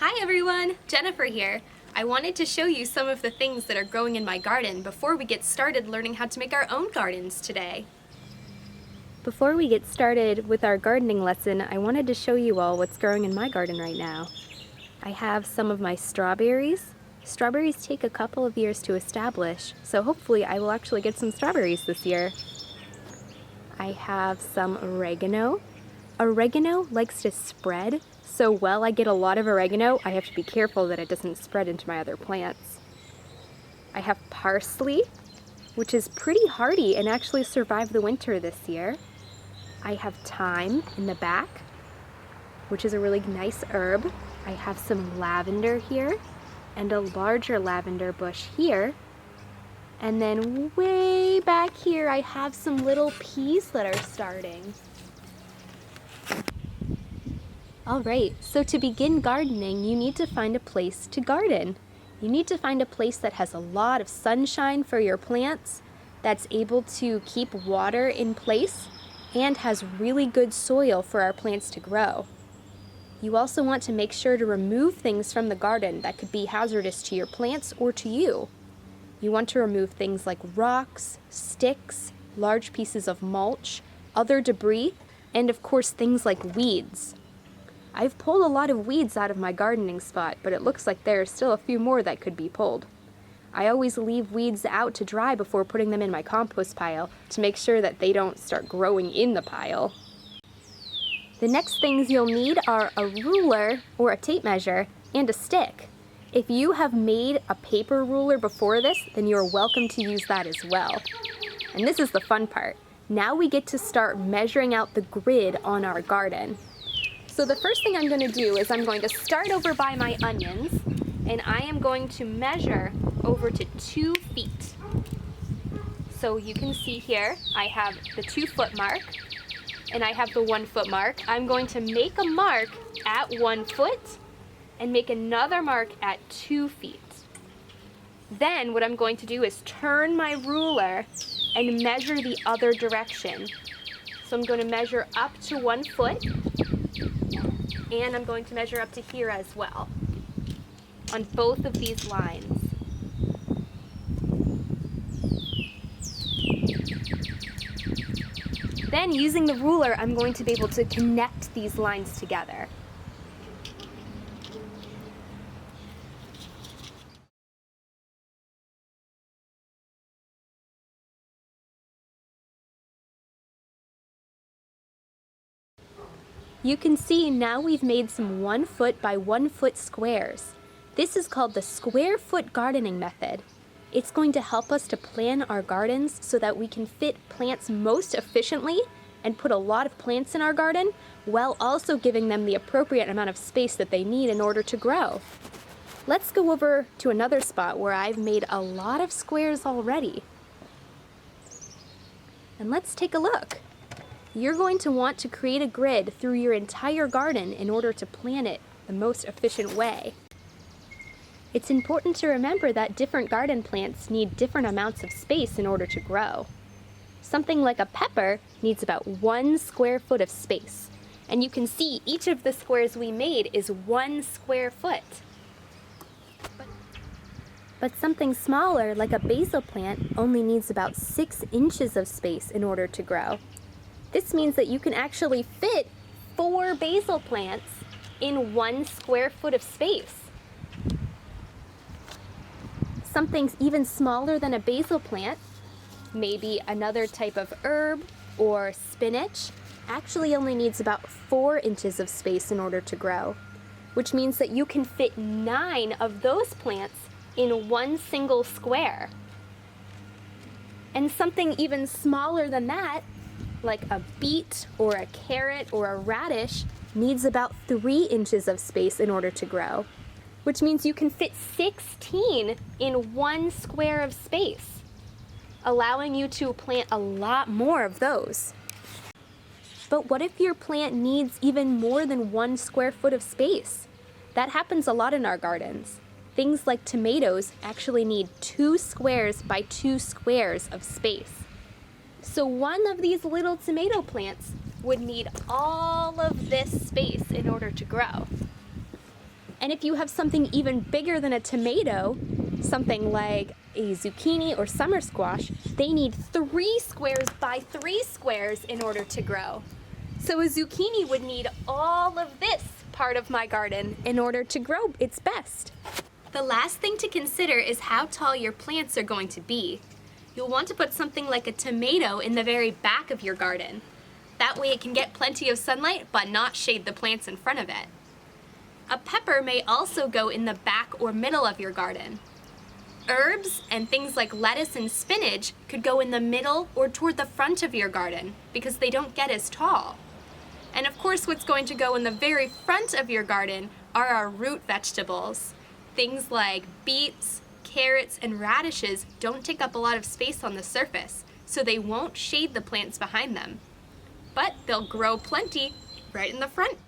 Hi everyone, Jennifer here. I wanted to show you some of the things that are growing in my garden before we get started learning how to make our own gardens today. Before we get started with our gardening lesson, I wanted to show you all what's growing in my garden right now. I have some of my strawberries. Strawberries take a couple of years to establish, so hopefully I will actually get some strawberries this year. I have some oregano. Oregano likes to spread, so while I get a lot of oregano, I have to be careful that it doesn't spread into my other plants. I have parsley, which is pretty hardy and actually survived the winter this year. I have thyme in the back, which is a really nice herb. I have some lavender here, and a larger lavender bush here. And then way back here, I have some little peas that are starting. Alright, so to begin gardening, you need to find a place to garden. You need to find a place that has a lot of sunshine for your plants, that's able to keep water in place, and has really good soil for our plants to grow. You also want to make sure to remove things from the garden that could be hazardous to your plants or to you. You want to remove things like rocks, sticks, large pieces of mulch, other debris, and of course things like weeds. I've pulled a lot of weeds out of my gardening spot, but it looks like there are still a few more that could be pulled. I always leave weeds out to dry before putting them in my compost pile to make sure that they don't start growing in the pile. The next things you'll need are a ruler or a tape measure and a stick. If you have made a paper ruler before this, then you're welcome to use that as well. And this is the fun part. Now we get to start measuring out the grid on our garden. So the first thing I'm going to do is I'm going to start over by my onions, and I am going to measure over to 2 feet. So you can see here, I have the 2-foot mark, and I have the 1-foot mark. I'm going to make a mark at 1 foot, and make another mark at 2 feet. Then what I'm going to do is turn my ruler and measure the other direction. So I'm going to measure up to 1 foot, and I'm going to measure up to here as well, on both of these lines. Then using the ruler, I'm going to be able to connect these lines together. You can see now we've made some 1 foot by 1 foot squares. This is called the square foot gardening method. It's going to help us to plan our gardens so that we can fit plants most efficiently and put a lot of plants in our garden while also giving them the appropriate amount of space that they need in order to grow. Let's go over to another spot where I've made a lot of squares already. And let's take a look. You're going to want to create a grid through your entire garden in order to plan it the most efficient way. It's important to remember that different garden plants need different amounts of space in order to grow. Something like a pepper needs about 1 square foot of space. And you can see each of the squares we made is 1 square foot. But something smaller, like a basil plant, only needs about 6 inches of space in order to grow. This means that you can actually fit 4 basil plants in 1 square foot of space. Something even smaller than a basil plant, maybe another type of herb or spinach, actually only needs about 4 inches of space in order to grow, which means that you can fit 9 of those plants in 1 single square. And something even smaller than that, like a beet or a carrot or a radish, needs about 3 inches of space in order to grow, which means you can fit 16 in 1 square of space, allowing you to plant a lot more of those. But what if your plant needs even more than 1 square foot of space? That happens a lot in our gardens. Things like tomatoes actually need 2 squares by 2 squares of space. So one of these little tomato plants would need all of this space in order to grow. And if you have something even bigger than a tomato, something like a zucchini or summer squash, they need 3 squares by 3 squares in order to grow. So a zucchini would need all of this part of my garden in order to grow its best. The last thing to consider is how tall your plants are going to be. You'll want to put something like a tomato in the very back of your garden. That way it can get plenty of sunlight but not shade the plants in front of it. A pepper may also go in the back or middle of your garden. Herbs and things like lettuce and spinach could go in the middle or toward the front of your garden because they don't get as tall. And of course, what's going to go in the very front of your garden are our root vegetables. Things like beets, carrots, and radishes don't take up a lot of space on the surface, so they won't shade the plants behind them. But they'll grow plenty right in the front.